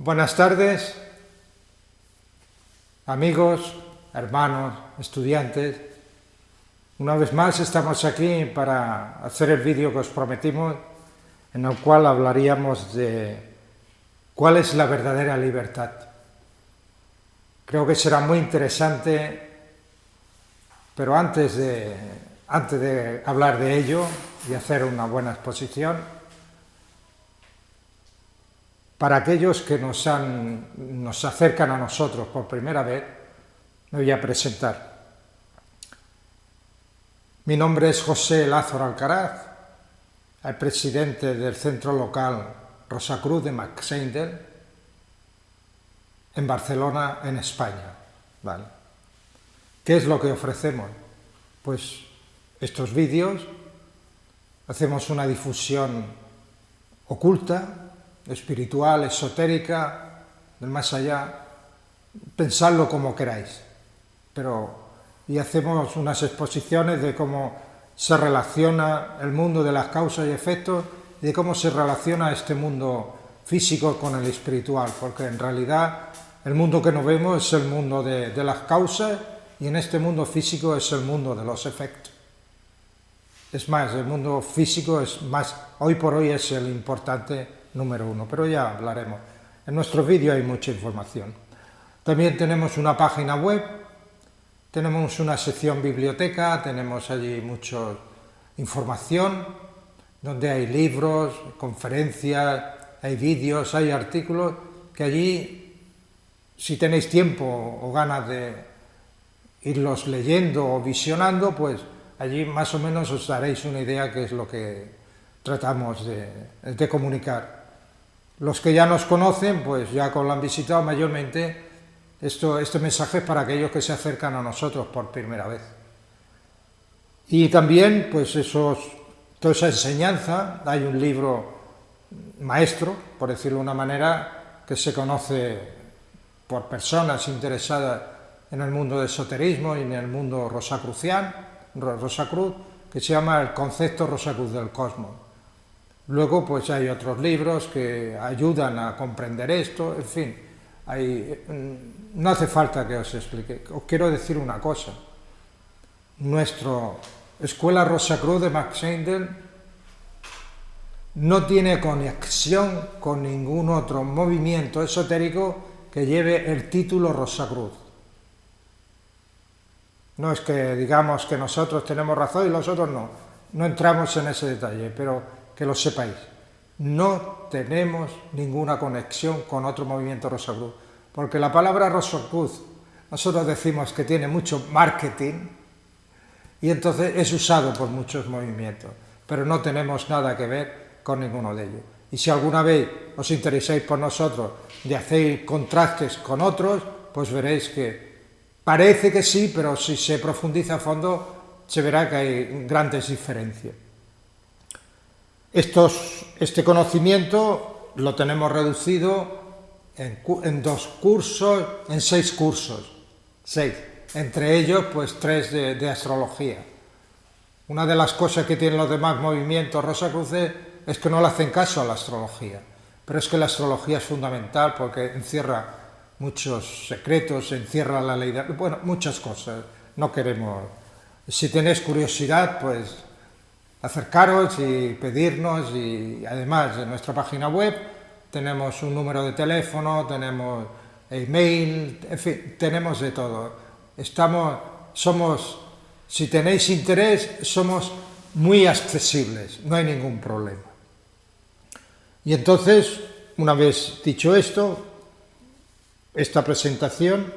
Buenas tardes, amigos, hermanos, estudiantes. Una vez más estamos aquí para hacer el vídeo que os prometimos, en el cual hablaríamos de cuál es la verdadera libertad. Creo que será muy interesante, pero antes de hablar de ello y hacer una buena exposición, para aquellos que nos acercan a nosotros por primera vez, me voy a presentar. Mi nombre es José Lázaro Alcaraz, el presidente del centro local Rosacruz de Maxeindel, en Barcelona, en España. ¿Vale? ¿Qué es lo que ofrecemos? Pues estos vídeos, hacemos una difusión oculta, espiritual, esotérica, del más allá, pensadlo como queráis, y hacemos unas exposiciones de cómo se relaciona el mundo de las causas y efectos y de cómo se relaciona este mundo físico con el espiritual, porque en realidad el mundo que nos vemos es el mundo de las causas y en este mundo físico es el mundo de los efectos. Es más, el mundo físico es más, hoy por hoy es el importante número uno, pero ya hablaremos. En nuestro vídeo hay mucha información. También tenemos una página web, tenemos una sección biblioteca, tenemos allí mucha información, donde hay libros, conferencias, hay vídeos, hay artículos, que allí, si tenéis tiempo o ganas de irlos leyendo o visionando, pues allí más o menos os daréis una idea qué es lo que tratamos de comunicar. Los que ya nos conocen, pues ya lo han visitado mayormente. Este mensaje es para aquellos que se acercan a nosotros por primera vez. Y también, pues toda esa enseñanza, hay un libro maestro, por decirlo de una manera, que se conoce por personas interesadas en el mundo del esoterismo y en el mundo Rosacruz, que se llama El concepto Rosacruz del cosmos. Luego, pues hay otros libros que ayudan a comprender esto, en fin, no hace falta que os explique. Os quiero decir una cosa. Nuestra Escuela Rosacruz de Maxeindel no tiene conexión con ningún otro movimiento esotérico que lleve el título Rosacruz. No es que digamos que nosotros tenemos razón y los otros no. No entramos en ese detalle, pero que lo sepáis. No tenemos ninguna conexión con otro movimiento Rosacruz, porque la palabra Rosacruz, nosotros decimos que tiene mucho marketing y entonces es usado por muchos movimientos, pero no tenemos nada que ver con ninguno de ellos. Y si alguna vez os interesáis por nosotros de hacer contrastes con otros, pues veréis que parece que sí, pero si se profundiza a fondo se verá que hay grandes diferencias. Este conocimiento lo tenemos reducido en 2 cursos, en 6 cursos, 6, entre ellos pues 3 de astrología. Una de las cosas que tienen los demás movimientos rosacruces es que no le hacen caso a la astrología, pero es que la astrología es fundamental porque encierra muchos secretos, encierra la ley bueno, muchas cosas. No queremos, si tenéis curiosidad, pues acercaros y pedirnos, y además en nuestra página web tenemos un número de teléfono, tenemos email, en fin, tenemos de todo. Si tenéis interés, somos muy accesibles, no hay ningún problema. Y entonces, una vez dicho esto, esta presentación,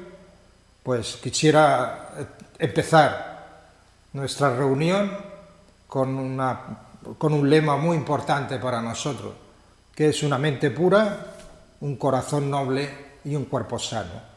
pues quisiera empezar nuestra reunión con un lema muy importante para nosotros, que es una mente pura, un corazón noble y un cuerpo sano.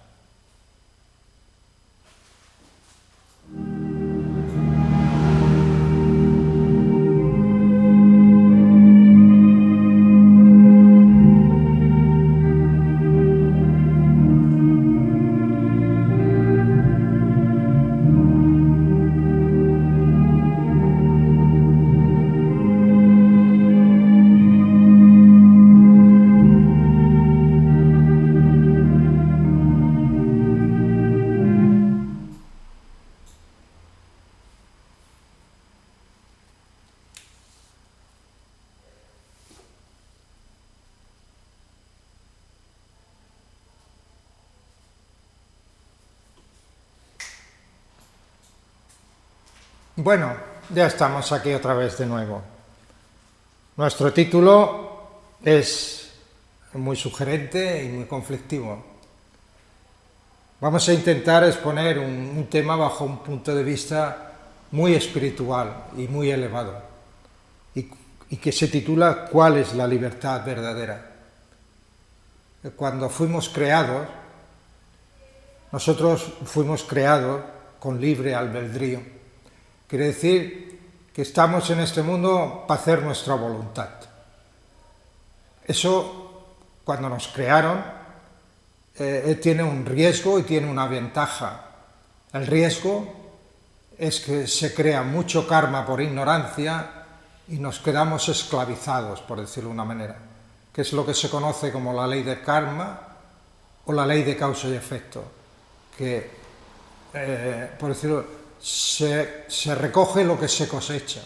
Bueno, ya estamos aquí otra vez de nuevo. Nuestro título es muy sugerente y muy conflictivo. Vamos a intentar exponer un tema bajo un punto de vista muy espiritual y muy elevado, y que se titula ¿Cuál es la libertad verdadera? Cuando fuimos creados, nosotros fuimos creados con libre albedrío. Quiere decir que estamos en este mundo para hacer nuestra voluntad. Eso, cuando nos crearon, tiene un riesgo y tiene una ventaja. El riesgo es que se crea mucho karma por ignorancia y nos quedamos esclavizados, por decirlo de una manera, que es lo que se conoce como la ley de karma o la ley de causa y efecto, que, por decirlo, se recoge lo que se cosecha.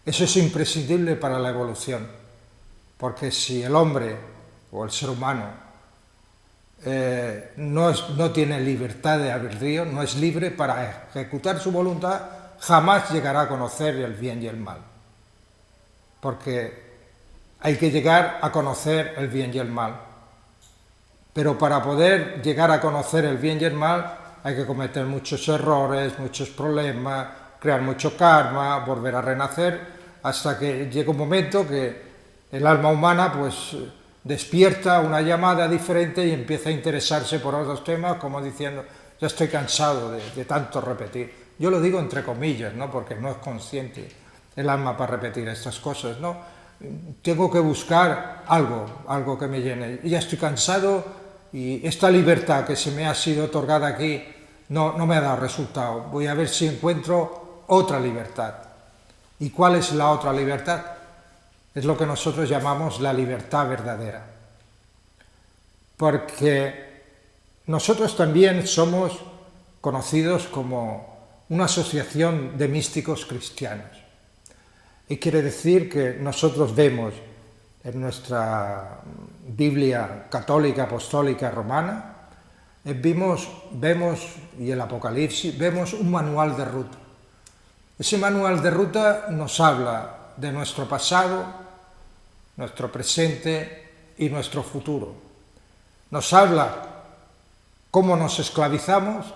Eso es imprescindible para la evolución, porque si el hombre o el ser humano no tiene libertad de albedrío, no es libre para ejecutar su voluntad, jamás llegará a conocer el bien y el mal, porque hay que llegar a conocer el bien y el mal, pero para poder llegar a conocer el bien y el mal hay que cometer muchos errores, muchos problemas, crear mucho karma, volver a renacer, hasta que llega un momento que el alma humana pues despierta una llamada diferente y empieza a interesarse por otros temas, como diciendo, ya estoy cansado de tanto repetir. Yo lo digo entre comillas, ¿no? Porque no es consciente el alma para repetir estas cosas, ¿no? Tengo que buscar algo que me llene. Y ya estoy cansado y esta libertad que se me ha sido otorgada aquí no me ha dado resultado. Voy a ver si encuentro otra libertad. ¿Y cuál es la otra libertad? Es lo que nosotros llamamos la libertad verdadera. Porque nosotros también somos conocidos como una asociación de místicos cristianos. Y quiere decir que nosotros vemos en nuestra Biblia católica, apostólica, romana, vemos, y el Apocalipsis, vemos un manual de ruta. Ese manual de ruta nos habla de nuestro pasado, nuestro presente y nuestro futuro. Nos habla cómo nos esclavizamos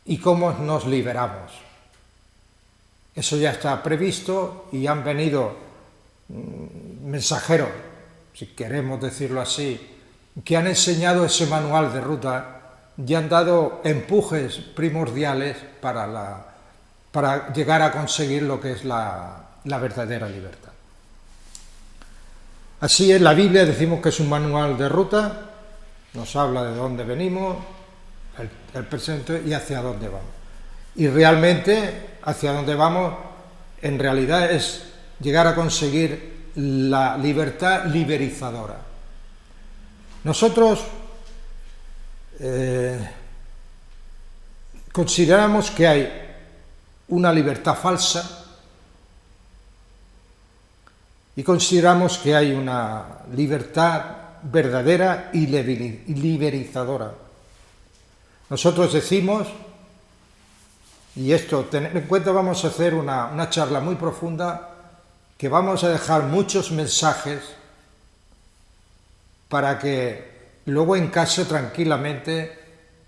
y cómo nos liberamos. Eso ya está previsto y han venido mensajeros, si queremos decirlo así, que han enseñado ese manual de ruta y han dado empujes primordiales para llegar a conseguir lo que es la verdadera libertad. Así en la Biblia decimos que es un manual de ruta, nos habla de dónde venimos, el presente y hacia dónde vamos. Y realmente hacia dónde vamos en realidad es llegar a conseguir la libertad liberizadora. Nosotros consideramos que hay una libertad falsa y consideramos que hay una libertad verdadera y liberizadora. Nosotros decimos, y esto, tener en cuenta, vamos a hacer una charla muy profunda, que vamos a dejar muchos mensajes para que luego en casa tranquilamente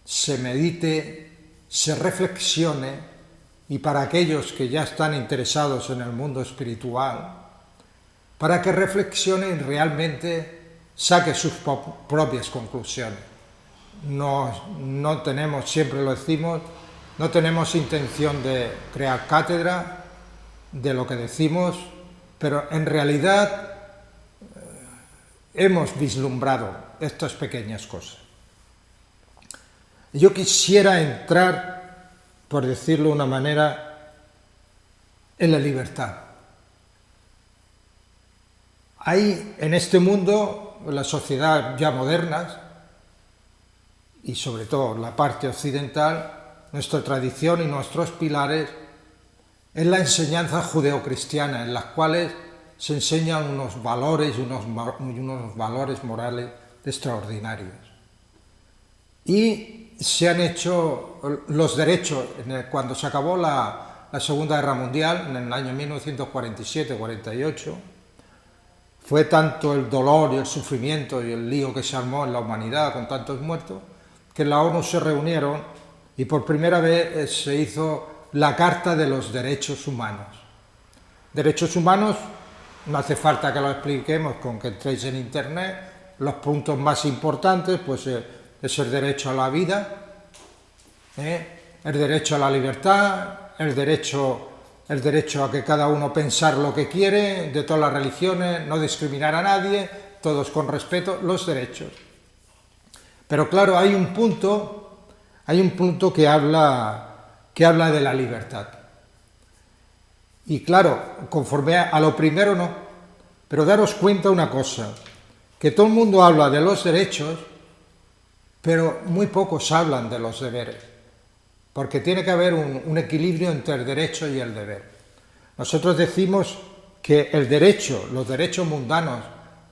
se medite, se reflexione, y para aquellos que ya están interesados en el mundo espiritual, para que reflexione y realmente saque sus propias conclusiones. No tenemos, siempre lo decimos, no tenemos intención de crear cátedra de lo que decimos, pero en realidad hemos vislumbrado estas pequeñas cosas. Yo quisiera entrar, por decirlo de una manera, en la libertad. Hay en este mundo, en la sociedad ya moderna, y sobre todo la parte occidental, nuestra tradición y nuestros pilares es la enseñanza judeocristiana, en las cuales se enseñan unos valores y unos valores morales extraordinarios. Y se han hecho los derechos, cuando se acabó la Segunda Guerra Mundial, en el año 1947-48, fue tanto el dolor y el sufrimiento y el lío que se armó en la humanidad con tantos muertos, que en la ONU se reunieron y por primera vez se hizo la Carta de los Derechos Humanos. Derechos humanos, no hace falta que lo expliquemos con que entréis en internet. Los puntos más importantes pues es el derecho a la vida, el derecho a la libertad, el derecho a que cada uno pensar lo que quiere, de todas las religiones, no discriminar a nadie, todos con respeto, los derechos. Pero claro, hay un punto que habla de la libertad. Y claro, conforme a lo primero no, pero daros cuenta una cosa, que todo el mundo habla de los derechos, pero muy pocos hablan de los deberes, porque tiene que haber un equilibrio entre el derecho y el deber. Nosotros decimos que el derecho, los derechos mundanos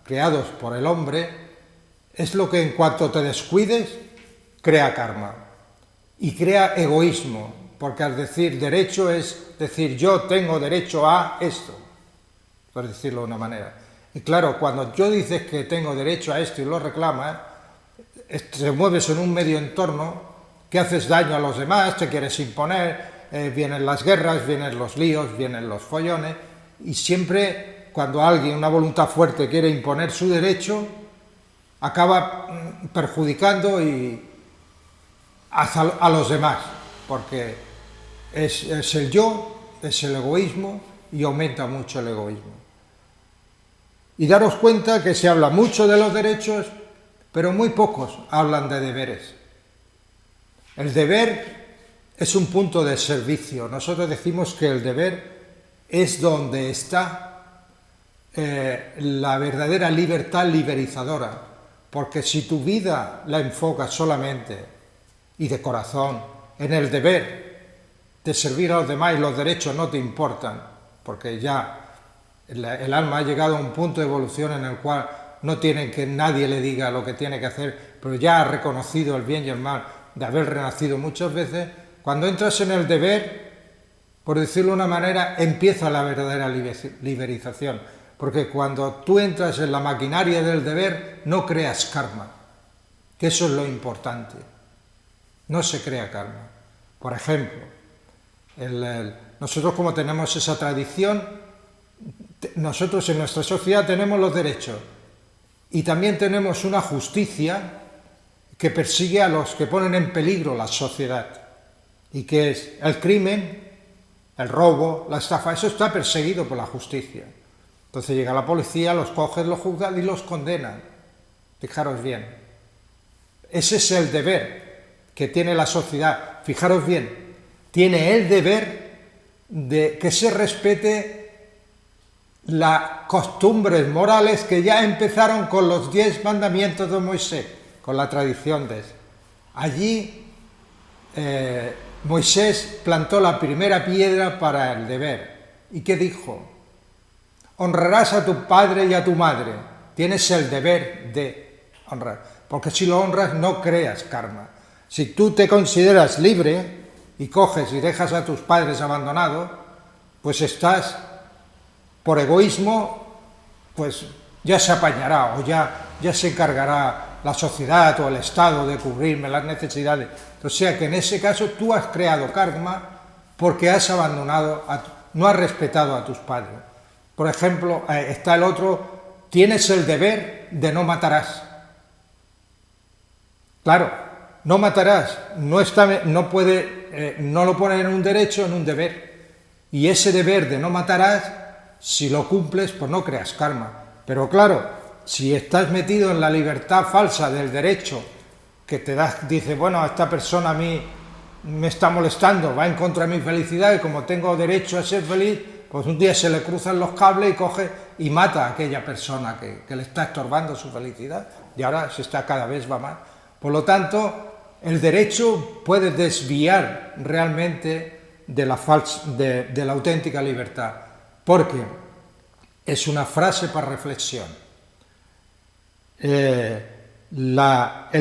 creados por el hombre, es lo que en cuanto te descuides, crea karma y crea egoísmo, porque al decir derecho es decir yo tengo derecho a esto, por decirlo de una manera. Y claro, cuando yo dices que tengo derecho a esto y lo reclamas, te mueves en un medio entorno que haces daño a los demás, te quieres imponer, vienen las guerras, vienen los líos, vienen los follones, y siempre cuando alguien, una voluntad fuerte, quiere imponer su derecho, acaba perjudicando a los demás, porque es el yo, es el egoísmo y aumenta mucho el egoísmo. Y daros cuenta que se habla mucho de los derechos, pero muy pocos hablan de deberes. El deber es un punto de servicio. Nosotros decimos que el deber es donde está la verdadera libertad liberalizadora, porque si tu vida la enfocas solamente y de corazón en el deber de servir a los demás y los derechos no te importan, porque ya el alma ha llegado a un punto de evolución en el cual no tiene que nadie le diga lo que tiene que hacer, pero ya ha reconocido el bien y el mal de haber renacido muchas veces. Cuando entras en el deber, por decirlo de una manera, empieza la verdadera liberización, porque cuando tú entras en la maquinaria del deber no creas karma, que eso es lo importante, no se crea karma. Por ejemplo, nosotros como tenemos esa tradición, nosotros en nuestra sociedad tenemos los derechos y también tenemos una justicia que persigue a los que ponen en peligro la sociedad, y que es el crimen, el robo, la estafa, eso está perseguido por la justicia. Entonces llega la policía, los coge, los juzga y los condena. Fijaros bien. Ese es el deber que tiene la sociedad. Fijaros bien, tiene el deber de que se respete las costumbres morales que ya empezaron con los 10 mandamientos de Moisés, con la tradición de eso. Allí Moisés plantó la primera piedra para el deber. ¿Y qué dijo? Honrarás a tu padre y a tu madre. Tienes el deber de honrar, porque si lo honras no creas karma. Si tú te consideras libre y coges y dejas a tus padres abandonados, pues estás, por egoísmo, pues ya se apañará o ya se encargará la sociedad o el Estado de cubrirme las necesidades. O sea que en ese caso tú has creado karma porque has abandonado, no has respetado a tus padres. Por ejemplo, está el otro, tienes el deber de no matarás. Claro, no matarás, no lo pone en un derecho, en un deber. Y ese deber de no matarás, si lo cumples, pues no creas karma. Pero claro, si estás metido en la libertad falsa del derecho, que dice, bueno, esta persona a mí me está molestando, va en contra de mi felicidad y como tengo derecho a ser feliz, pues un día se le cruzan los cables y coge y mata a aquella persona que le está estorbando su felicidad y ahora cada vez va más. Por lo tanto, el derecho puede desviar realmente de la auténtica libertad, porque es una frase para reflexión. El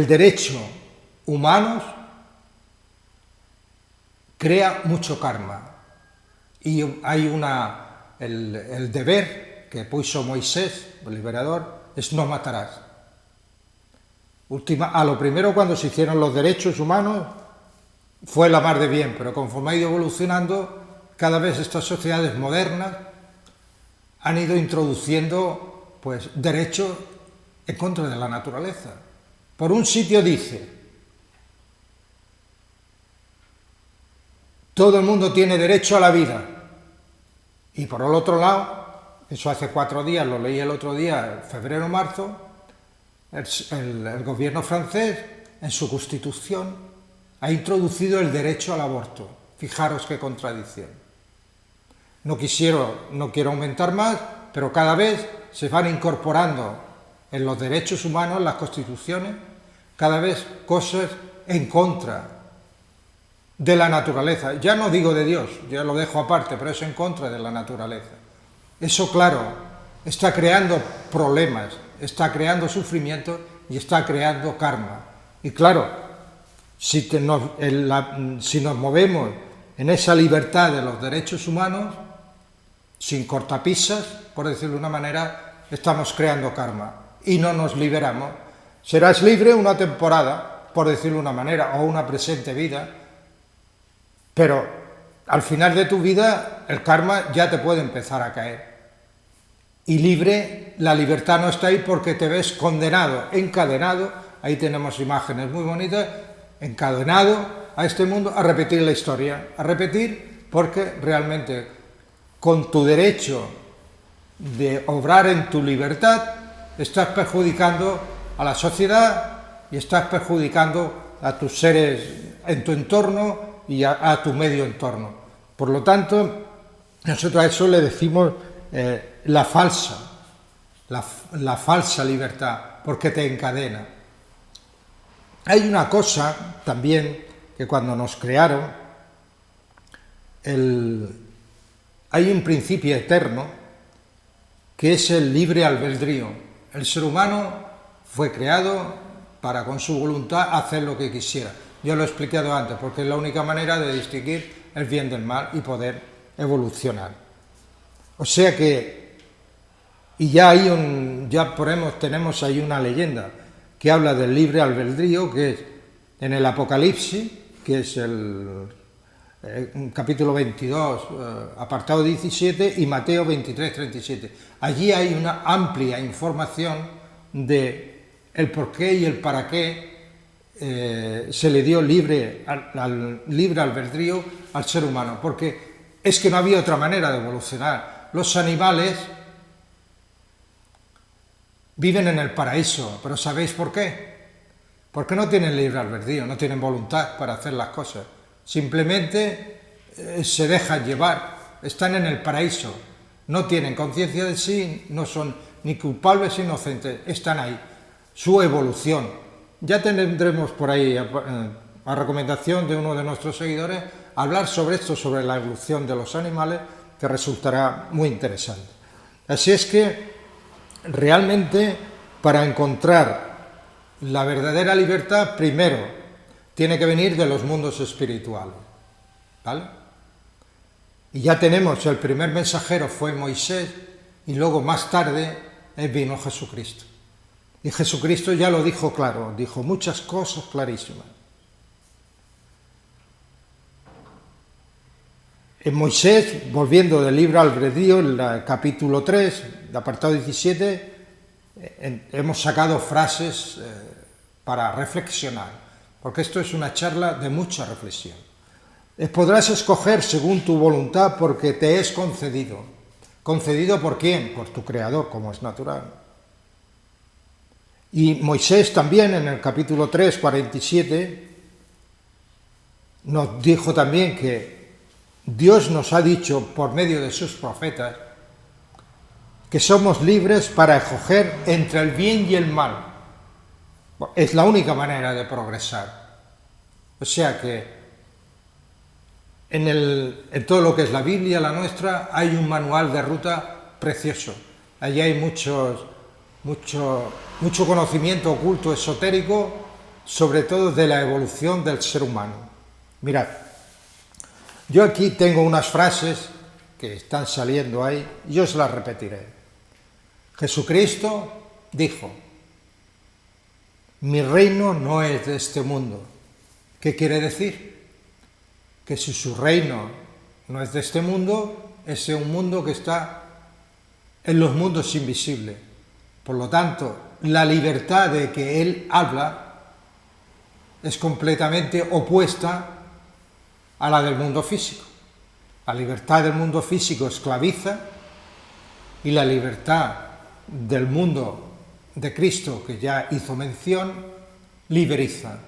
derecho humano crea mucho karma. Y hay el deber que puso Moisés, el liberador, es no matarás. A lo primero, cuando se hicieron los derechos humanos, fue la mar de bien, pero conforme ha ido evolucionando, cada vez estas sociedades modernas han ido introduciendo pues derechos en contra de la naturaleza. Por un sitio dice, todo el mundo tiene derecho a la vida, y por el otro lado, eso hace 4 días, lo leí el otro día, febrero o marzo, el gobierno francés, en su constitución, ha introducido el derecho al aborto. Fijaros qué contradicción. No quiero aumentar más, pero cada vez se van incorporando en los derechos humanos, en las constituciones, cada vez cosas en contra de la naturaleza. Ya no digo de Dios, ya lo dejo aparte, pero es en contra de la naturaleza. Eso, claro, está creando problemas, está creando sufrimiento y está creando karma. Y claro, si nos movemos en esa libertad de los derechos humanos, sin cortapisas, por decirlo de una manera, estamos creando karma y no nos liberamos. Serás libre una temporada, por decirlo de una manera, o una presente vida, pero al final de tu vida el karma ya te puede empezar a caer. Y libre, la libertad no está ahí porque te ves condenado, encadenado, ahí tenemos imágenes muy bonitas, encadenado a este mundo a repetir la historia, a repetir porque realmente con tu derecho de obrar en tu libertad estás perjudicando a la sociedad y estás perjudicando a tus seres en tu entorno y a tu medio entorno. Por lo tanto, nosotros a eso le decimos la falsa libertad, porque te encadena. Hay una cosa también que cuando nos crearon, hay un principio eterno que es el libre albedrío. El ser humano fue creado para con su voluntad hacer lo que quisiera. Yo lo he explicado antes, porque es la única manera de distinguir el bien del mal y poder evolucionar. O sea que, y tenemos ahí una leyenda que habla del libre albedrío, que es en el Apocalipsis, que es el capítulo 22, apartado 17, y Mateo 23, 37. Allí hay una amplia información de el por qué y el para qué se le dio libre albedrío al ser humano, porque es que no había otra manera de evolucionar. Los animales viven en el paraíso, pero ¿sabéis por qué? Porque no tienen libre albedrío, no tienen voluntad para hacer las cosas. Simplemente se dejan llevar, están en el paraíso, no tienen conciencia de sí, no son ni culpables ni inocentes, están ahí. Su evolución. Ya tendremos por ahí, a recomendación de uno de nuestros seguidores, hablar sobre esto, sobre la evolución de los animales, que resultará muy interesante. Así es que realmente para encontrar la verdadera libertad, primero tiene que venir de los mundos espirituales, ¿vale? Y ya tenemos, el primer mensajero fue Moisés y luego más tarde vino Jesucristo. Y Jesucristo ya lo dijo claro, dijo muchas cosas clarísimas. En Moisés, volviendo del libro albedrío, el capítulo 3, el apartado 17, hemos sacado frases para reflexionar, porque esto es una charla de mucha reflexión. Podrás escoger según tu voluntad porque te es concedido. ¿Concedido por quién? Por tu Creador, como es natural. Y Moisés también en el capítulo 3, 47, nos dijo también que Dios nos ha dicho por medio de sus profetas que somos libres para escoger entre el bien y el mal. Es la única manera de progresar. O sea que en todo lo que es la Biblia, la nuestra, hay un manual de ruta precioso. Allí hay mucho conocimiento oculto, esotérico, sobre todo de la evolución del ser humano. Mirad, Yo aquí tengo unas frases que están saliendo ahí, y yo os las repetiré. Jesucristo dijo: mi reino no es de este mundo. ¿Qué quiere decir? Que si su reino no es de este mundo, es un mundo que está en los mundos invisibles. Por lo tanto, la libertad de que él habla es completamente opuesta a la del mundo físico. La libertad del mundo físico esclaviza y la libertad del mundo de Cristo, que ya hizo mención, liberiza.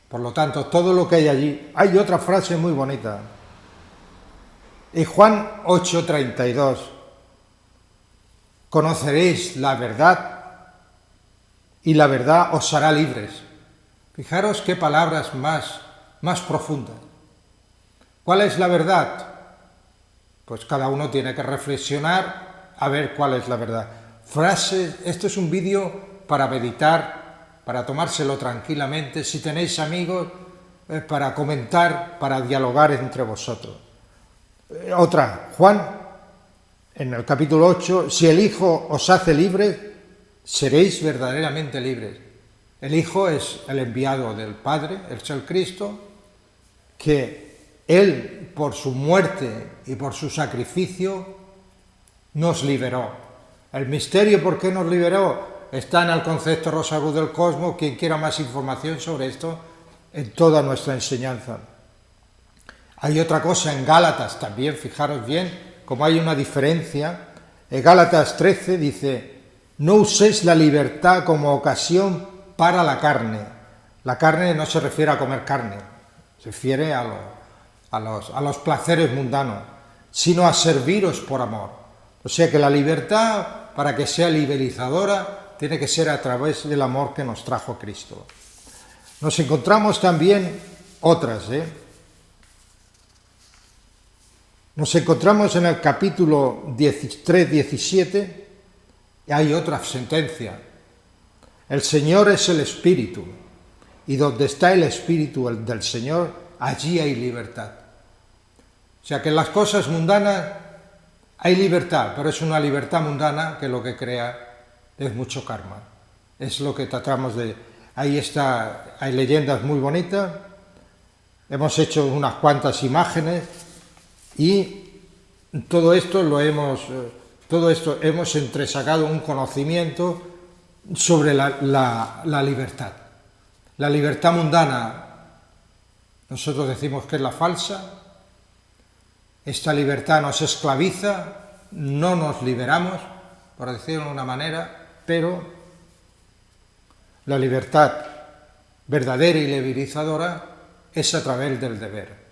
Por lo tanto, todo lo que hay allí. Hay otra frase muy bonita. En Juan 8:32, conoceréis la verdad y la verdad os hará libres. Fijaros qué palabras más profundas. ¿Cuál es la verdad? Pues cada uno tiene que reflexionar a ver cuál es la verdad. Frases, esto es un vídeo para meditar, para tomárselo tranquilamente, si tenéis amigos, para comentar, para dialogar entre vosotros. Otra, Juan, en el capítulo 8, si el Hijo os hace libres, seréis verdaderamente libres. El Hijo es el enviado del Padre, es el Cristo, que Él, por su muerte y por su sacrificio, nos liberó. El misterio por qué nos liberó está en el concepto Rosario del Cosmos. Quien quiera más información sobre esto, en toda nuestra enseñanza. Hay otra cosa en Gálatas también, fijaros bien, como hay una diferencia. En Gálatas 13 dice: no uséis la libertad como ocasión para la carne. La carne no se refiere a comer carne, se refiere a los placeres mundanos, sino a serviros por amor. O sea que la libertad, para que sea liberalizadora, tiene que ser a través del amor que nos trajo Cristo. Nos encontramos también otras, Nos encontramos en el capítulo 13-17, y hay otra sentencia. El Señor es el Espíritu, y donde está el Espíritu del Señor, allí hay libertad. O sea que en las cosas mundanas hay libertad, pero es una libertad mundana que lo que crea es mucho karma. Es lo que tratamos de... Ahí está, hay leyendas muy bonitas, hemos hecho unas cuantas imágenes y todo esto hemos entresacado un conocimiento sobre la libertad. La libertad mundana, nosotros decimos que es la falsa. Esta libertad nos esclaviza, no nos liberamos, por decirlo de una manera, pero la libertad verdadera y liberalizadora es a través del deber.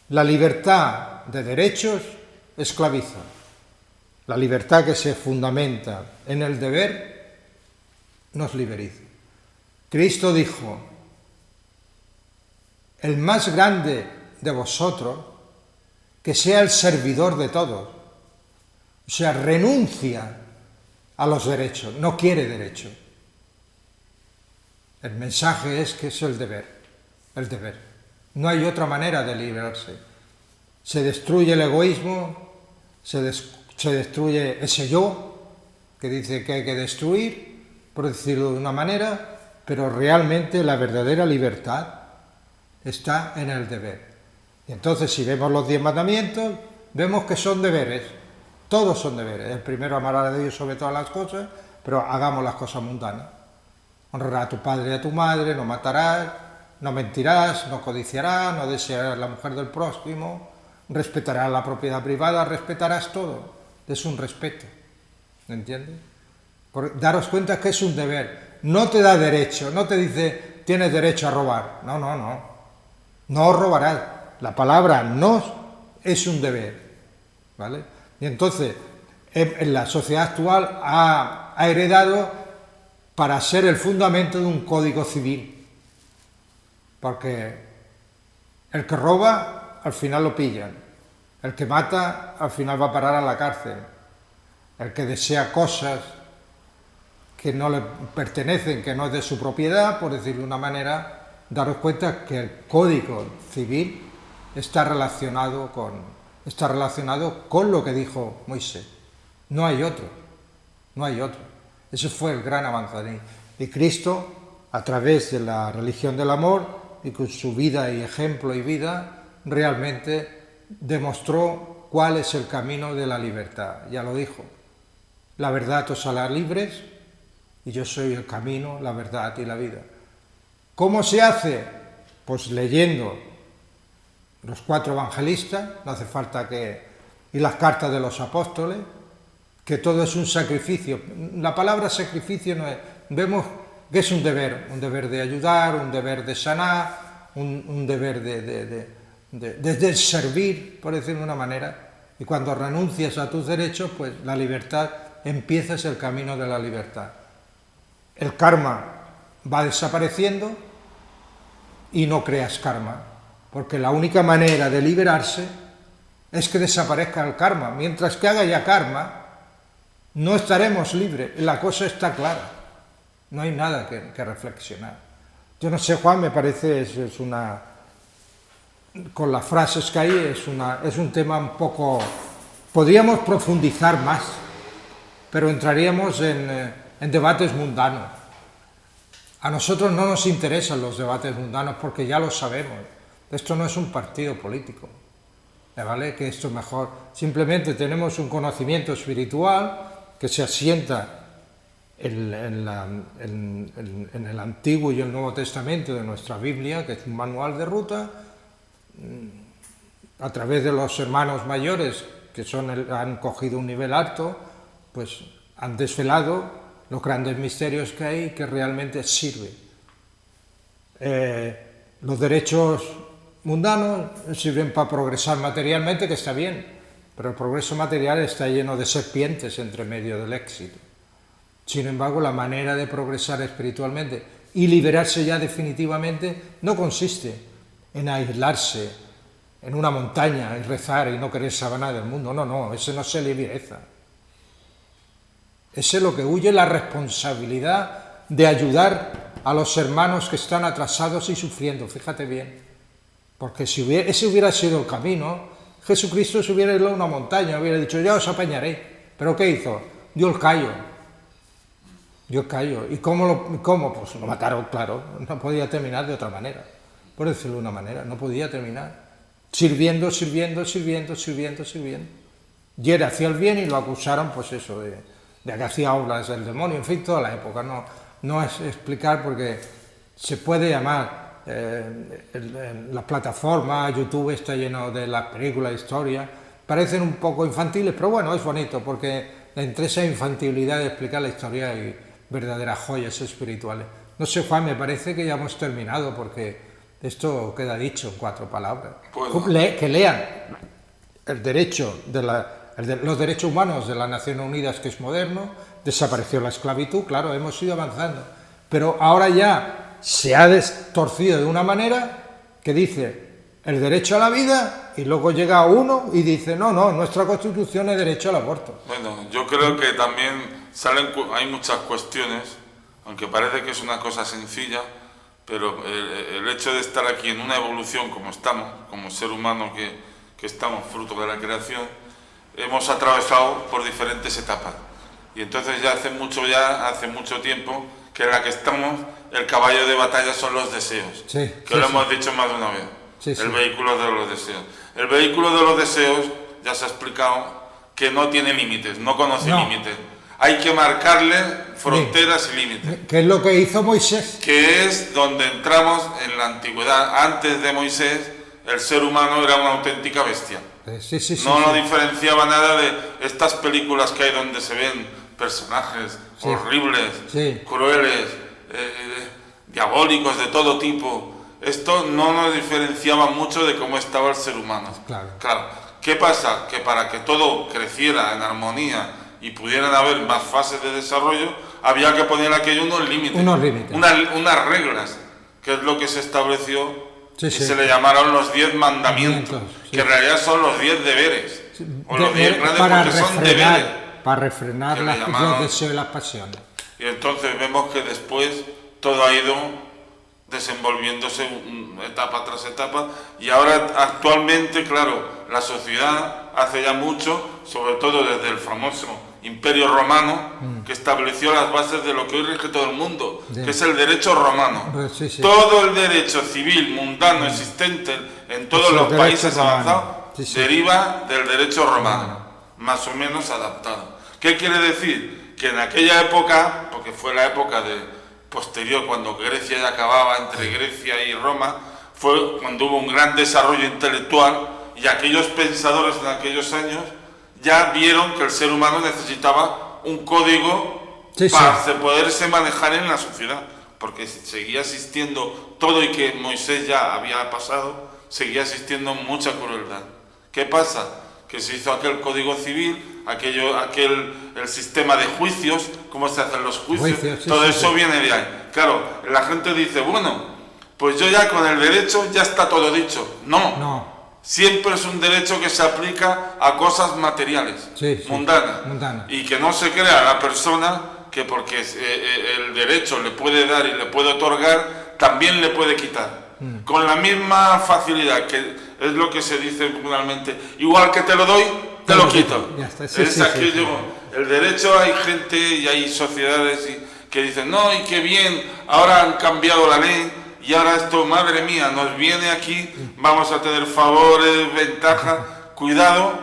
La libertad de derechos esclaviza. La libertad que se fundamenta en el deber nos liberiza. Cristo dijo: el más grande de vosotros, que sea el servidor de todos. O sea, renuncia a los derechos, no quiere derecho. El mensaje es que es el deber. No hay otra manera de liberarse. Se destruye el egoísmo, se destruye ese yo, que dice que hay que destruir, por decirlo de una manera, pero realmente la verdadera libertad está en el deber. Y entonces, si vemos los 10 mandamientos, vemos que son deberes. Todos son deberes. El primero, amar a Dios sobre todas las cosas, pero hagamos las cosas mundanas. Honrarás a tu padre y a tu madre, no matarás, no mentirás, no codiciarás, no desearás la mujer del próximo, respetarás la propiedad privada, respetarás todo. Es un respeto. ¿Entiendes? Daros cuenta que es un deber. No te da derecho, no te dice tienes derecho a robar. No. No robarás. La palabra no es un deber. ¿Vale? Y entonces, en la sociedad actual ha heredado para ser el fundamento de un código civil. Porque el que roba, al final lo pillan. El que mata, al final va a parar a la cárcel. El que desea cosas que no le pertenecen, que no es de su propiedad, por decirlo de una manera, daros cuenta que el Código Civil está relacionado con lo que dijo Moisés. No hay otro, no hay otro. Ese fue el gran avance. Y Cristo, a través de la religión del amor y con su vida y ejemplo y vida, realmente demostró cuál es el camino de la libertad. Ya lo dijo. La verdad os hará libres y yo soy el camino, la verdad y la vida. ¿Cómo se hace? Pues leyendo los 4 evangelistas, no hace falta y las cartas de los apóstoles, que todo es un sacrificio. La palabra sacrificio no es, vemos que es un deber de ayudar, un deber de sanar, un deber de servir, por decirlo de una manera, y cuando renuncias a tus derechos, pues la libertad, empiezas el camino de la libertad. El karma va desapareciendo y no creas karma, porque la única manera de liberarse es que desaparezca el karma. Mientras que haga ya karma, no estaremos libres. La cosa está clara, no hay nada que reflexionar. Yo no sé, Juan, me parece es una, con las frases que hay, es un tema un poco, podríamos profundizar más, pero entraríamos en debates mundanos. A nosotros no nos interesan los debates mundanos porque ya lo sabemos. Esto no es un partido político, ¿vale? Que esto es mejor. Simplemente tenemos un conocimiento espiritual que se asienta en el Antiguo y el Nuevo Testamento de nuestra Biblia, que es un manual de ruta, a través de los hermanos mayores, que han cogido un nivel alto, pues han desvelado los grandes misterios que hay, que realmente sirve. Los derechos mundanos sirven para progresar materialmente, que está bien, pero el progreso material está lleno de serpientes entre medio del éxito. Sin embargo, la manera de progresar espiritualmente y liberarse ya definitivamente no consiste en aislarse en una montaña y rezar y no querer saber nada del mundo. No, ese no se libereza. Ese es lo que huye, la responsabilidad de ayudar a los hermanos que están atrasados y sufriendo. Fíjate bien, porque si ese hubiera sido el camino, Jesucristo se hubiera ido a una montaña, hubiera dicho, ya os apañaré. ¿Pero qué hizo? Dio el callo. ¿Y cómo? Pues lo mataron, claro. No podía terminar de otra manera. Por decirlo de una manera, no podía terminar. Sirviendo. Y él hacía el bien y lo acusaron, pues eso, de que hacía obras del demonio. En fin, toda la época. No es explicar porque se puede llamar... la plataforma, YouTube está lleno de las películas, historias, parecen un poco infantiles, pero bueno, es bonito porque entre esa infantilidad de explicar la historia hay verdaderas joyas espirituales. No sé, Juan, me parece que ya hemos terminado porque esto queda dicho en 4 palabras. Que lean el derecho los derechos humanos de las Naciones Unidas, que es moderno, desapareció la esclavitud, claro, hemos ido avanzando, pero ahora ya se ha torcido de una manera que dice el derecho a la vida y luego llega uno y dice no, nuestra Constitución es derecho al aborto. Bueno, yo creo que también hay muchas cuestiones, aunque parece que es una cosa sencilla, pero el hecho de estar aquí en una evolución como estamos, como ser humano que estamos fruto de la creación, hemos atravesado por diferentes etapas. Y entonces ya hace mucho tiempo que en la que estamos, el caballo de batalla son los deseos, lo hemos dicho más de una vez, el vehículo de los deseos. El vehículo de los deseos, ya se ha explicado, que no tiene límites, no conoce límites. Hay que marcarle fronteras y límites. ¿Qué es lo que hizo Moisés? Que es donde entramos en la antigüedad. Antes de Moisés, el ser humano era una auténtica bestia. No diferenciaba nada de estas películas que hay donde se ven personajes horribles, crueles, diabólicos de todo tipo. Esto no nos diferenciaba mucho de cómo estaba el ser humano. Claro. ¿Qué pasa? Que para que todo creciera en armonía y pudieran haber más fases de desarrollo, había que poner aquello unos límites. Unas reglas, que es lo que se estableció y se le llamaron los 10 mandamientos, que en realidad son los 10 deberes. O los 10 grandes porque son deberes. Para refrenar los deseos y las pasiones. Y entonces vemos que después todo ha ido desenvolviéndose etapa tras etapa, y ahora actualmente, claro, la sociedad hace ya mucho, sobre todo desde el famoso Imperio Romano, que estableció las bases de lo que hoy rige todo el mundo, que es el derecho romano. Pues sí, sí. Todo el derecho civil mundano existente en todos los países avanzados deriva del derecho romano, más o menos adaptado. ¿Qué quiere decir? Que en aquella época, porque fue la época posterior, cuando Grecia ya acababa, entre Grecia y Roma, fue cuando hubo un gran desarrollo intelectual, y aquellos pensadores en aquellos años ya vieron que el ser humano necesitaba un código para poderse manejar en la sociedad, porque seguía existiendo todo, y que Moisés ya había pasado, seguía existiendo mucha crueldad. ¿Qué pasa? Que se hizo aquel código civil, el sistema de juicios, cómo se hacen los juicios, todo eso viene de ahí. Claro, la gente dice, bueno, pues yo ya con el derecho ya está todo dicho. No. Siempre es un derecho que se aplica a cosas materiales, mundanas, y que no se crea a la persona que porque el derecho le puede dar y le puede otorgar, también le puede quitar. Con la misma facilidad, que es lo que se dice popularmente, igual que te lo doy, te lo quito. El derecho, hay gente y hay sociedades que dicen, no, y qué bien, ahora han cambiado la ley, y ahora esto, madre mía, nos viene aquí, vamos a tener favores, ventajas, cuidado,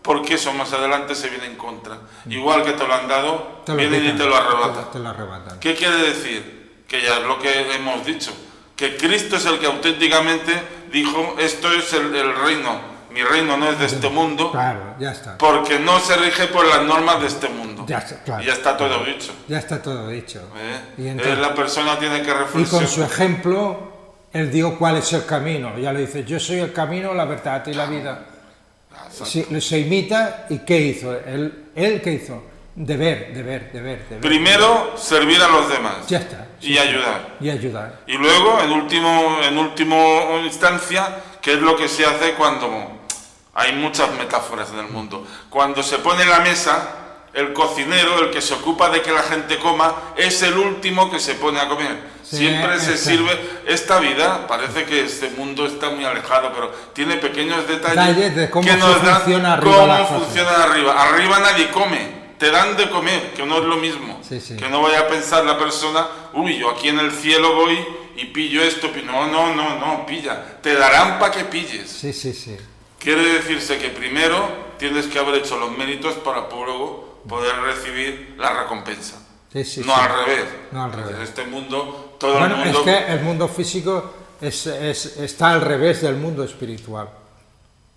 porque eso más adelante se viene en contra. Igual que te lo han dado, vienen y te lo arrebatan. ¿Qué quiere decir? Que ya es lo que hemos dicho, que Cristo es el que auténticamente dijo, esto es el reino, mi reino no es de este mundo, claro, ya está. Porque no se rige por las normas de este mundo. Ya está, claro, y ya está todo dicho. Ya está todo dicho. Y entonces, la persona tiene que reflexionar. Y con su ejemplo, él dijo cuál es el camino. Ya le dice, yo soy el camino, la verdad y la vida. Se imita, ¿y qué hizo? ¿Él qué hizo? Deber. Primero, servir a los demás. Ya está. Y ayudar. Y luego, en último instancia, ¿qué es lo que se hace cuando hay muchas metáforas en el mundo? Cuando se pone en la mesa, el cocinero, el que se ocupa de que la gente coma, es el último que se pone a comer. Siempre se sirve. Esta vida, parece que este mundo está muy alejado, pero tiene pequeños detalles de cómo que nos dan funciona cómo funciona arriba. Arriba nadie come. Te dan de comer, que no es lo mismo. Que no vaya a pensar la persona, uy, yo aquí en el cielo voy y pillo esto. No, pilla. Te darán para que pilles. Sí. Quiere decirse que primero tienes que haber hecho los méritos para luego poder recibir la recompensa. No al revés. En este mundo, todo el mundo... es que el mundo físico está al revés del mundo espiritual.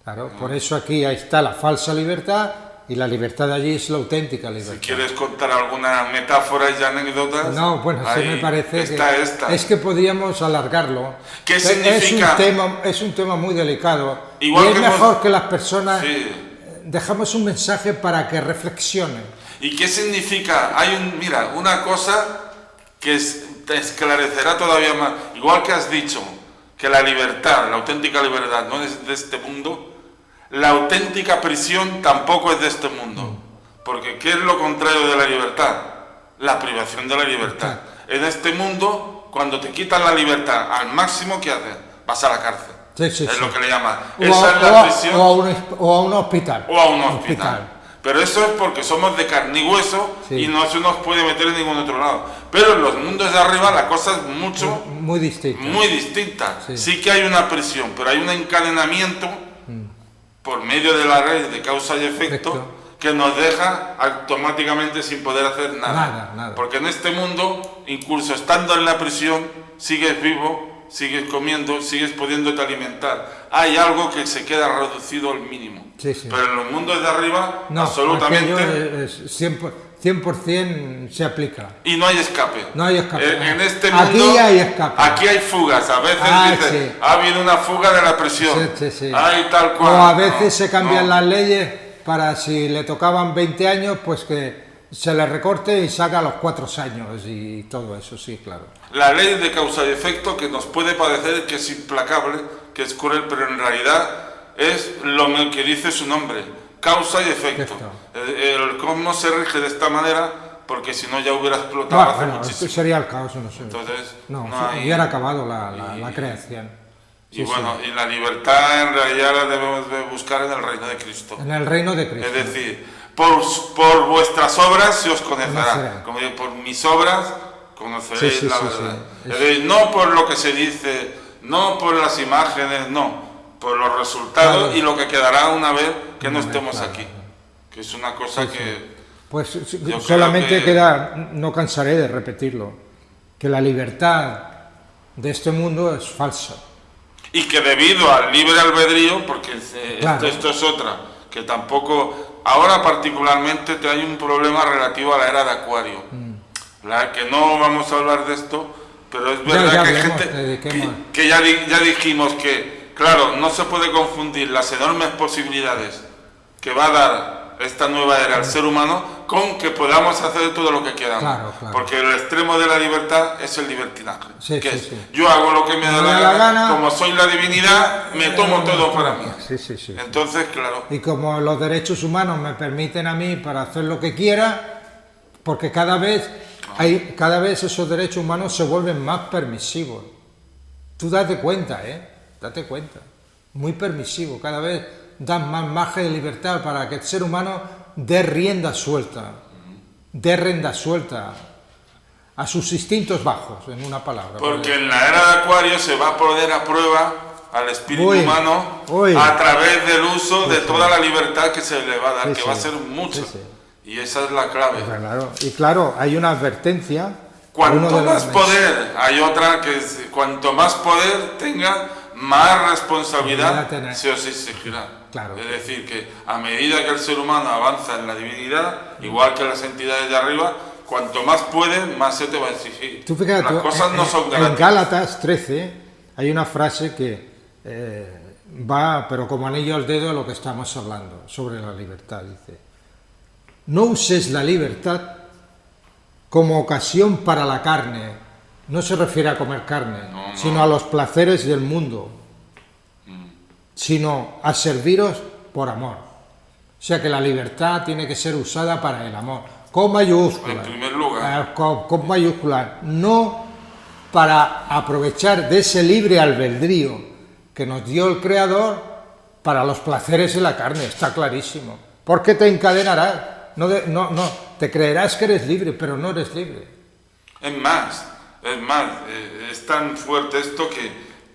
Claro, por eso aquí ahí está la falsa libertad, y la libertad de allí es la auténtica libertad. Si quieres contar alguna metáfora y anécdotas... No, bueno, sí me parece esta. Es que podríamos alargarlo. ¿Qué significa? Es un tema muy delicado. Igual y es mejor que las personas dejamos un mensaje para que reflexionen. ¿Y qué significa? Mira, una cosa que te esclarecerá todavía más. Igual que has dicho que la libertad, la auténtica libertad, no es de este mundo, la auténtica prisión tampoco es de este mundo. Porque ¿qué es lo contrario de la libertad? La privación de la libertad. En este mundo, cuando te quitan la libertad al máximo, ¿qué haces? Vas a la cárcel. Es lo que le llaman. Esa es la prisión. O a un hospital. O a un hospital. Pero eso es porque somos de carne y hueso y no se nos puede meter en ningún otro lado. Pero en los mundos de arriba la cosa es muy distinta. Sí que hay una prisión, pero hay un encadenamiento por medio de la ley de causa y efecto que nos deja automáticamente sin poder hacer nada. Porque en este mundo, incluso estando en la prisión, sigues vivo, sigues comiendo, sigues pudiéndote alimentar. Hay algo que se queda reducido al mínimo. Pero en los mundos de arriba, absolutamente... 100% se aplica. Y no hay escape. En este mundo, aquí hay escape. Aquí hay fugas. A veces ha habido una fuga de la presión. Hay tal cual. O a veces se cambian las leyes para, si le tocaban 20 años, pues que se le recorte y saca los 4 años y todo eso, sí, claro. La ley de causa y efecto, que nos puede parecer que es implacable, que es cruel, pero en realidad es lo que dice su nombre. Causa y efecto. El cosmos se rige de esta manera porque si no ya hubiera explotado hace Bueno, muchísimo. sería el caos, no sé. Entonces, No, no hay... hubiera acabado la creación. Y bueno, y la libertad en realidad la debemos de buscar en el reino de Cristo. En el reino de Cristo. Es decir, por vuestras obras se os conocerá. Conocerá. Como digo, por mis obras conoceréis Sí, la sí, verdad. sí. Es decir, no por lo que se dice, no por las imágenes, no. Por los resultados Claro. y lo que quedará una vez que no Una vez, estemos claro. aquí. Que es una cosa que... Pues creo solamente que- queda, no cansaré de repetirlo, que la libertad de este mundo es falsa. Y que debido al libre albedrío, porque Claro. esto es otra, que tampoco, ahora particularmente te hay un problema relativo a la era de Acuario, que no vamos a hablar de esto, pero es verdad ya que hay hablemos gente de qué más. que ya dijimos que, claro, no se puede confundir las enormes posibilidades que va a dar esta nueva era al ser humano con que podamos hacer todo lo que queramos. Claro, claro. Porque el extremo de la libertad es el libertinaje. Sí, que sí, es, sí. yo hago lo que me da Me la da la gana, gana. como soy la divinidad, me tomo todo para mí. Sí, sí, sí. Entonces, claro, Y como los derechos humanos me permiten a mí para hacer lo que quiera, porque cada vez esos derechos humanos se vuelven más permisivos. Tú date cuenta, date cuenta. Muy permisivo, cada vez dan más margen de libertad para que el ser humano dé rienda suelta a sus instintos bajos, en una palabra. porque en la era de Acuario se va a poner a prueba al espíritu Uy, humano uy. a través del uso de toda la libertad que se le va a dar, Sí, que sí. va a ser mucho. Sí, sí. Y esa es la clave. Claro, y claro, hay una advertencia. Cuanto uno de más los poder, hay otra que es, cuanto más poder tenga, más responsabilidad Tener. se os exigirá. Claro. Es decir, que a medida que el ser humano avanza en la divinidad, igual que las entidades de arriba, cuanto más puede, más se te va a exigir. Tú fíjate, Las cosas no son en gratis. Gálatas 13 hay una frase que va, pero como anillo al dedo, a lo que estamos hablando, sobre la libertad. Dice, no uses la libertad como ocasión para la carne. No se refiere a comer carne, No. sino a los placeres del mundo, sino a serviros por amor. O sea que la libertad tiene que ser usada para el amor, con mayúscula. En primer lugar. Con mayúscula, no para aprovechar de ese libre albedrío que nos dio el Creador para los placeres de la carne, está clarísimo. Porque te encadenarás, no, te creerás que eres libre, pero no eres libre. Es más, es tan fuerte esto que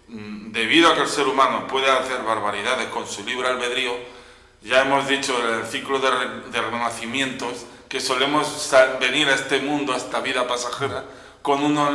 debido a que el ser humano puede hacer barbaridades con su libre albedrío, ya hemos dicho en el ciclo de renacimientos que solemos venir a este mundo, a esta vida pasajera, con unos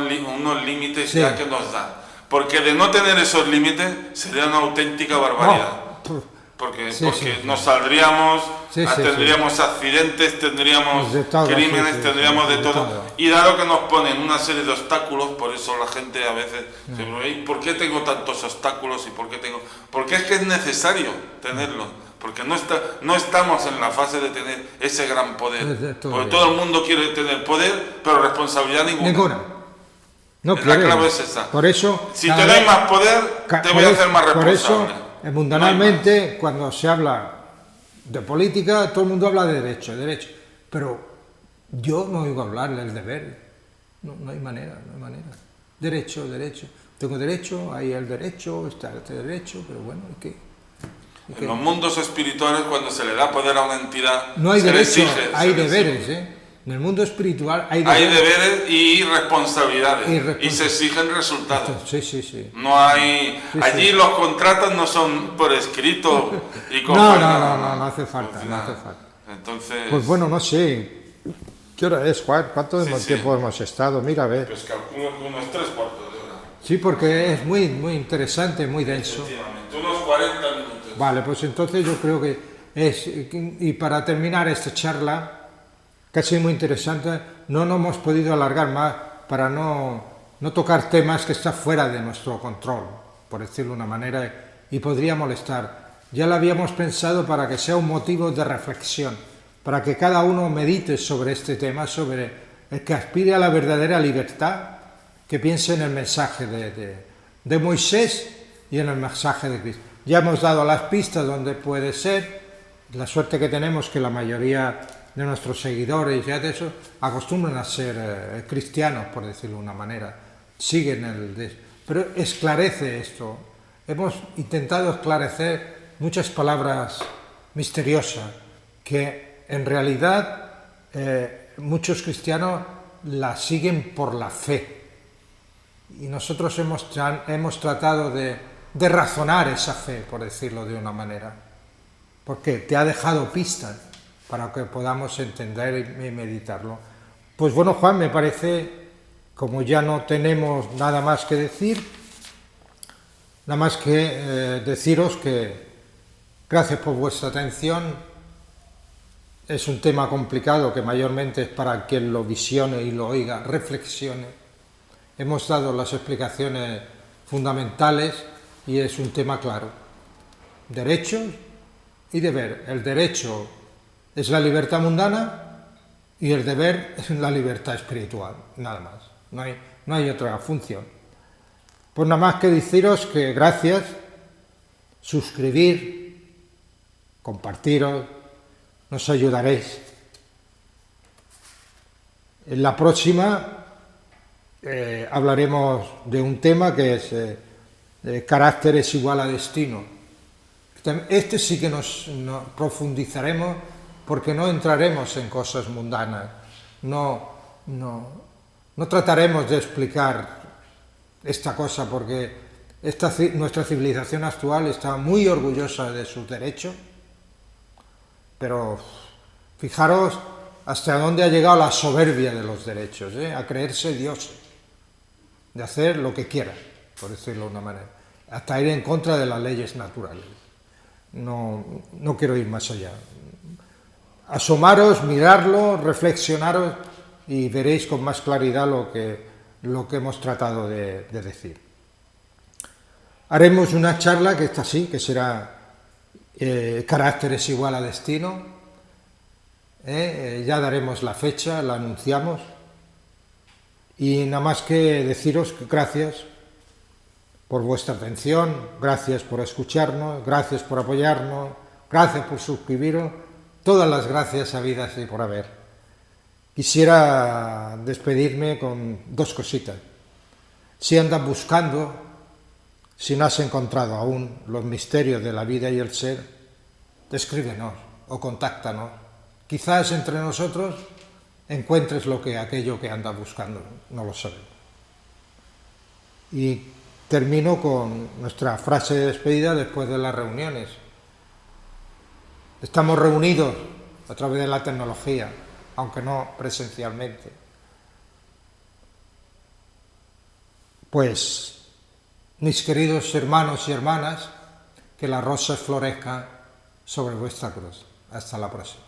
límites Sí. ya que nos dan. Porque de no tener esos límites sería una auténtica barbaridad. No. Porque Sí, sí, sí. nos saldríamos, Sí, sí, tendríamos accidentes, tendríamos De todo, crímenes, sí, sí, tendríamos sí, de todo. todo. Y dado que nos ponen una serie de obstáculos, por eso la gente a veces se pregunta, ¿y por qué tengo tantos obstáculos? ¿Y por qué tengo? Porque es que es necesario tenerlos. Porque no estamos en la fase de tener ese gran poder. Todavía. Porque todo el mundo quiere tener poder, pero responsabilidad ninguna. Ninguna. No La quiere. clave es esa. Por eso, Si cada te doy vez- más poder, te voy a hacer más Por responsable. eso, mundanalmente, cuando se habla de política, todo el mundo habla de derecho. Pero yo no oigo hablar del deber. No hay manera. Derecho. Tengo derecho, hay el derecho, está este derecho, pero bueno, ¿y qué? En los mundos espirituales, cuando se le da poder a una entidad, No hay se le derecho, exige, hay se le exige. deberes. En el mundo espiritual hay Hay deberes. deberes y responsabilidades. Y Y se exigen resultados. Sí. No hay. Sí, allí sí. los contratos no son por escrito y con No firma. hace falta, Pues no nada. hace falta. Entonces. Pues bueno, no sé. ¿Qué hora es, Juan? ¿Cuánto Sí, sí. tiempo hemos estado? Mira, a ver. Pues calculo que unos 3 cuartos de hora. Sí, porque es muy interesante, muy denso. Efectivamente. Unos 40 minutos. Vale, pues entonces yo creo que es... Y para terminar esta charla, que ha sido muy interesante, no nos hemos podido alargar más para no tocar temas que están fuera de nuestro control, por decirlo de una manera, y podría molestar. Ya lo habíamos pensado para que sea un motivo de reflexión, para que cada uno medite sobre este tema, sobre el que aspire a la verdadera libertad, que piense en el mensaje de Moisés y en el mensaje de Cristo. Ya hemos dado las pistas donde puede ser, la suerte que tenemos que la mayoría de nuestros seguidores, ya de eso, acostumbran a ser cristianos, por decirlo de una manera. Pero esclarece esto. Hemos intentado esclarecer muchas palabras misteriosas que en realidad muchos cristianos las siguen por la fe. Y nosotros hemos tratado de razonar esa fe, por decirlo de una manera, porque te ha dejado pistas para que podamos entender y meditarlo. Pues bueno, Juan, me parece, como ya no tenemos nada más que decir, nada más que deciros que gracias por vuestra atención. Es un tema complicado que mayormente es para quien lo visione y lo oiga, reflexione. Hemos dado las explicaciones fundamentales y es un tema claro. Derechos y deber. El derecho es la libertad mundana y el deber es la libertad espiritual, nada más. No hay otra función. Pues nada más que deciros que gracias, suscribir, compartiros, nos ayudaréis. En la próxima hablaremos de un tema que es carácter es igual a destino. Este sí que nos profundizaremos porque no entraremos en cosas mundanas, no trataremos de explicar esta cosa porque nuestra civilización actual está muy orgullosa de sus derechos, pero fijaros hasta dónde ha llegado la soberbia de los derechos, a creerse dioses, de hacer lo que quiera, por decirlo de una manera, hasta ir en contra de las leyes naturales. No quiero ir más allá. Asomaros, mirarlo, reflexionaros y veréis con más claridad lo que hemos tratado de decir. Haremos una charla que está así, que será carácter es igual a destino. Ya daremos la fecha, la anunciamos. Y nada más que deciros que gracias por vuestra atención, gracias por escucharnos, gracias por apoyarnos, gracias por suscribiros, todas las gracias habidas y por haber. Quisiera despedirme con dos cositas. Si andas buscando, si no has encontrado aún los misterios de la vida y el ser, escríbenos o contáctanos. Quizás entre nosotros encuentres aquello que andas buscando, no lo sabemos. Y termino con nuestra frase de despedida después de las reuniones. Estamos reunidos a través de la tecnología, aunque no presencialmente. Pues, mis queridos hermanos y hermanas, que las rosas florezcan sobre vuestra cruz. Hasta la próxima.